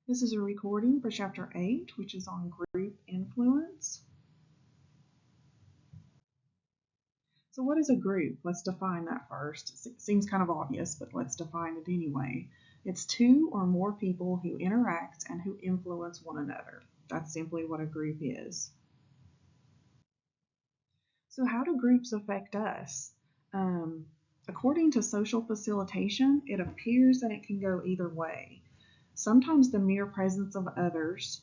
This is a recording for Chapter 8, which is on group influence. So what is a group? Let's define that first. It seems kind of obvious, but let's define it anyway. It's two or more people who interact and who influence one another. That's simply what a group is. So how do groups affect us? According to social facilitation, it appears that it can go either way. Sometimes the mere presence of others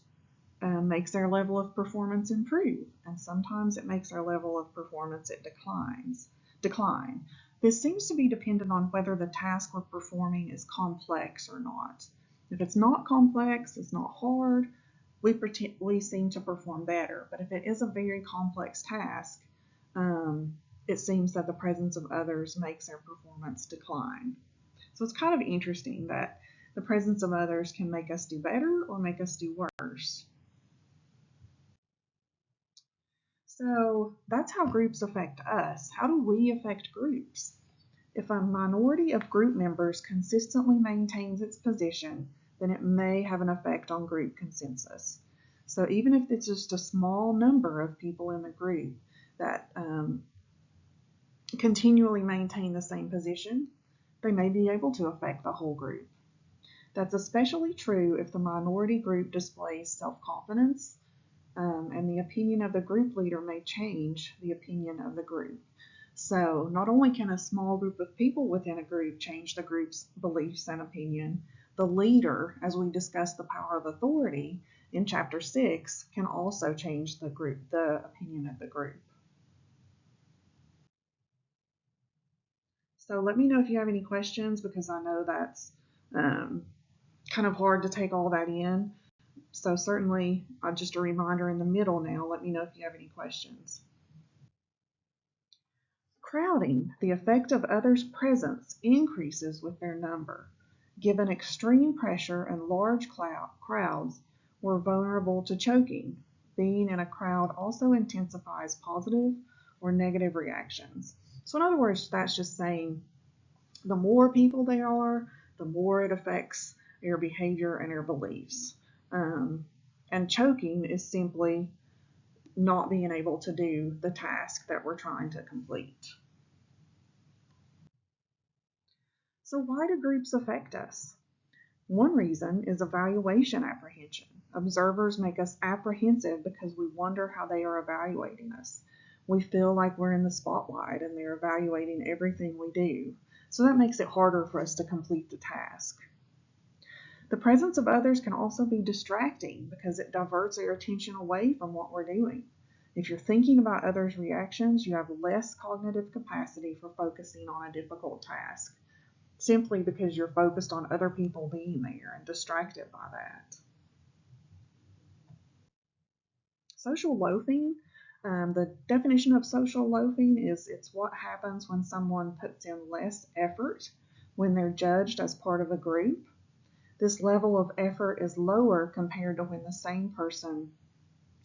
makes their level of performance improve, and sometimes it makes their level of performance decline. This seems to be dependent on whether the task we're performing is complex or not. If it's not complex, it's not hard, we seem to perform better. But if it is a very complex task, it seems that the presence of others makes their performance decline. So it's kind of interesting that the presence of others can make us do better or make us do worse. So that's how groups affect us. How do we affect groups? If a minority of group members consistently maintains its position, then it may have an effect on group consensus. So even if it's just a small number of people in the group that continually maintain the same position, they may be able to affect the whole group. That's especially true if the minority group displays self-confidence, and the opinion of the group leader may change the opinion of the group. So not only can a small group of people within a group change the group's beliefs and opinion, the leader, as we discussed the power of authority in Chapter 6, can also change the opinion of the group. So let me know if you have any questions, because I know that's kind of hard to take all that in. So certainly, just a reminder in the middle now, let me know if you have any questions. Crowding, the effect of others' presence increases with their number. Given extreme pressure and large crowds, we're vulnerable to choking. Being in a crowd also intensifies positive or negative reactions. So in other words, that's just saying the more people there are, the more it affects your behavior and your beliefs. And choking is simply not being able to do the task that we're trying to complete. So why do groups affect us? One reason is evaluation apprehension. Observers make us apprehensive because we wonder how they are evaluating us. We feel like we're in the spotlight and they're evaluating everything we do. So that makes it harder for us to complete the task. The presence of others can also be distracting because it diverts our attention away from what we're doing. If you're thinking about others' reactions, you have less cognitive capacity for focusing on a difficult task, simply because you're focused on other people being there and distracted by that. Social loafing. The definition of social loafing is it's what happens when someone puts in less effort when they're judged as part of a group. This level of effort is lower compared to when the same person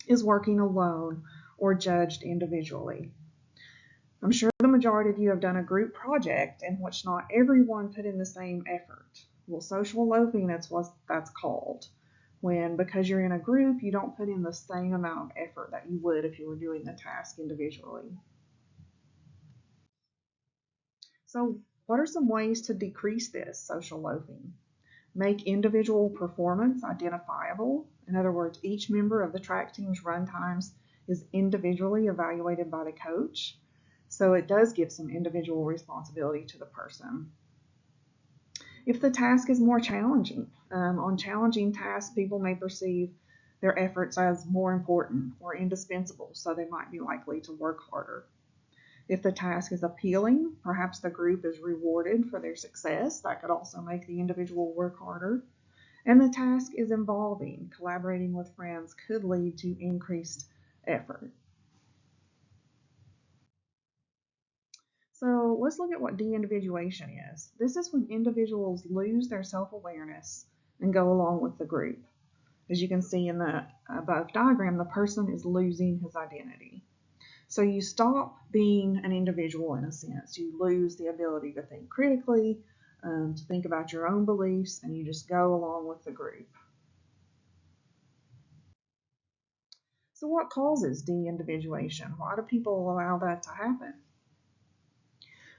is working alone or judged individually. I'm sure the majority of you have done a group project in which not everyone put in the same effort. Well, social loafing, that's what that's called. When, because you're in a group, you don't put in the same amount of effort that you would if you were doing the task individually. So what are some ways to decrease this social loafing? Make individual performance identifiable. In other words, each member of the track team's run times is individually evaluated by the coach. So it does give some individual responsibility to the person. If the task is more challenging, on challenging tasks, people may perceive their efforts as more important or indispensable, so they might be likely to work harder. If the task is appealing, perhaps the group is rewarded for their success. That could also make the individual work harder. And the task is involving. Collaborating with friends could lead to increased effort. So let's look at what de-individuation is. This is when individuals lose their self-awareness and go along with the group. As you can see in the above diagram, the person is losing his identity. So you stop being an individual in a sense. You lose the ability to think critically, to think about your own beliefs, and you just go along with the group. So what causes de-individuation? Why do people allow that to happen?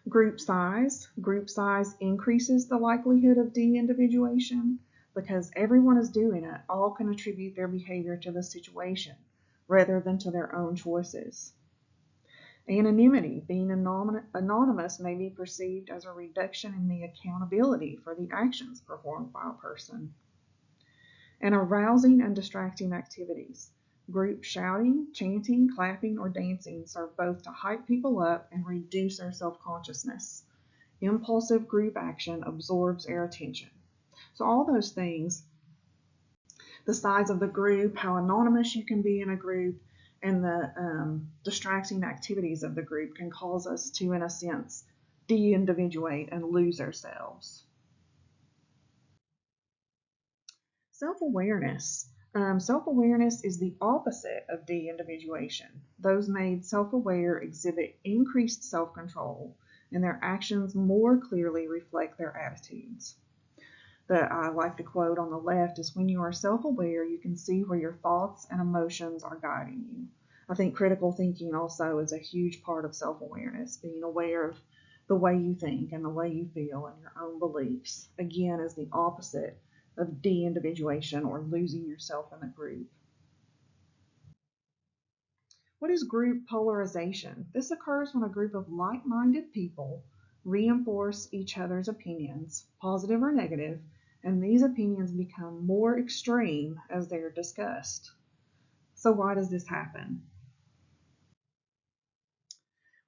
Group size. Group size increases the likelihood of de-individuation because everyone is doing it. All can attribute their behavior to the situation rather than to their own choices. Anonymity. Being anonymous may be perceived as a reduction in the accountability for the actions performed by a person. And arousing and distracting activities. Group shouting, chanting, clapping, or dancing serve both to hype people up and reduce their self-consciousness. Impulsive group action absorbs our attention. So all those things, the size of the group, how anonymous you can be in a group, and the distracting activities of the group can cause us to, in a sense, de-individuate and lose ourselves. Self-awareness. Self-awareness is the opposite of de-individuation. Those made self-aware exhibit increased self-control, and their actions more clearly reflect their attitudes. That I like to quote on the left is, when you are self-aware, you can see where your thoughts and emotions are guiding you. I think critical thinking also is a huge part of self-awareness, being aware of the way you think and the way you feel and your own beliefs. Again, is the opposite of de-individuation or losing yourself in a group. What is group polarization? This occurs when a group of like-minded people reinforce each other's opinions, positive or negative, and these opinions become more extreme as they are discussed. So why does this happen?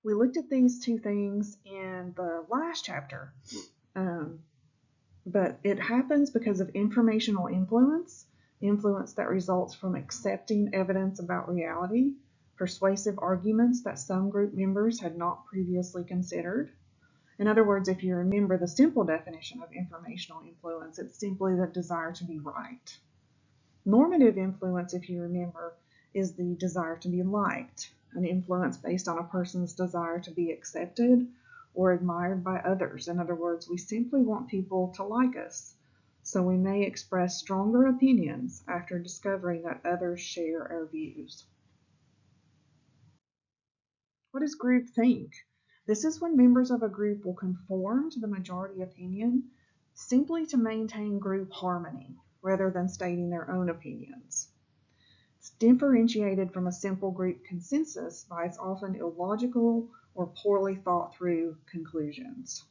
We looked at these two things in the last chapter, but it happens because of informational influence that results from accepting evidence about reality, persuasive arguments that some group members had not previously considered. In other words, if you remember the simple definition of informational influence, it's simply the desire to be right. Normative influence, if you remember, is the desire to be liked, an influence based on a person's desire to be accepted or admired by others. In other words, we simply want people to like us, so we may express stronger opinions after discovering that others share our views. What does groupthink? This is when members of a group will conform to the majority opinion simply to maintain group harmony rather than stating their own opinions. It's differentiated from a simple group consensus by its often illogical or poorly thought through conclusions.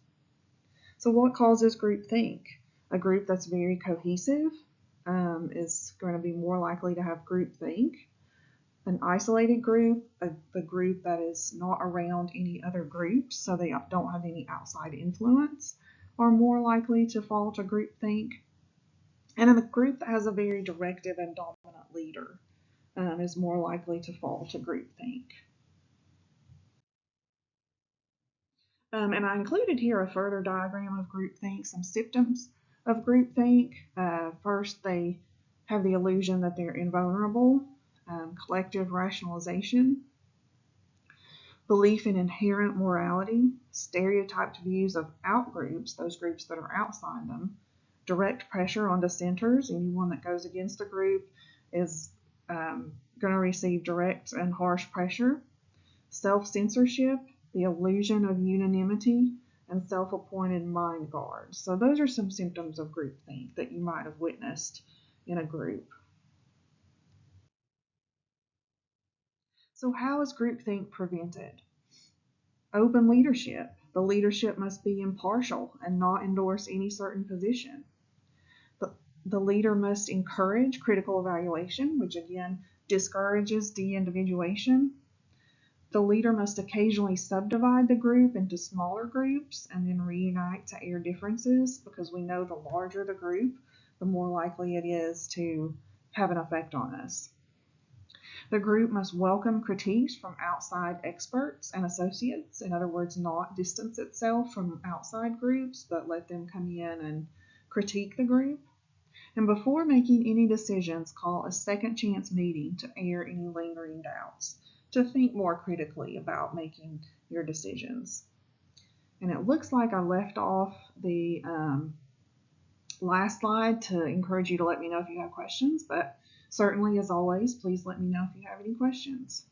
So what causes groupthink? A group that's very cohesive is going to be more likely to have groupthink. An isolated group, a group that is not around any other groups, so they don't have any outside influence, are more likely to fall to groupthink. And in a group that has a very directive and dominant leader is more likely to fall to groupthink. And I included here a further diagram of groupthink, some symptoms of groupthink. First, they have the illusion that they're invulnerable. Collective rationalization, belief in inherent morality, stereotyped views of outgroups, those groups that are outside them, direct pressure on dissenters. Anyone that goes against a group is going to receive direct and harsh pressure. Self-censorship, the illusion of unanimity, and self-appointed mind guards. So those are some symptoms of groupthink that you might have witnessed in a group. So how is groupthink prevented? Open leadership. The leadership must be impartial and not endorse any certain position. The leader must encourage critical evaluation, which again discourages de-individuation. The leader must occasionally subdivide the group into smaller groups and then reunite to air differences, because we know the larger the group, the more likely it is to have an effect on us. The group must welcome critiques from outside experts and associates. In other words, not distance itself from outside groups, but let them come in and critique the group. And before making any decisions, call a second chance meeting to air any lingering doubts, to think more critically about making your decisions. And it looks like I left off the last slide to encourage you to let me know if you have questions. But Certainly, as always, please let me know if you have any questions.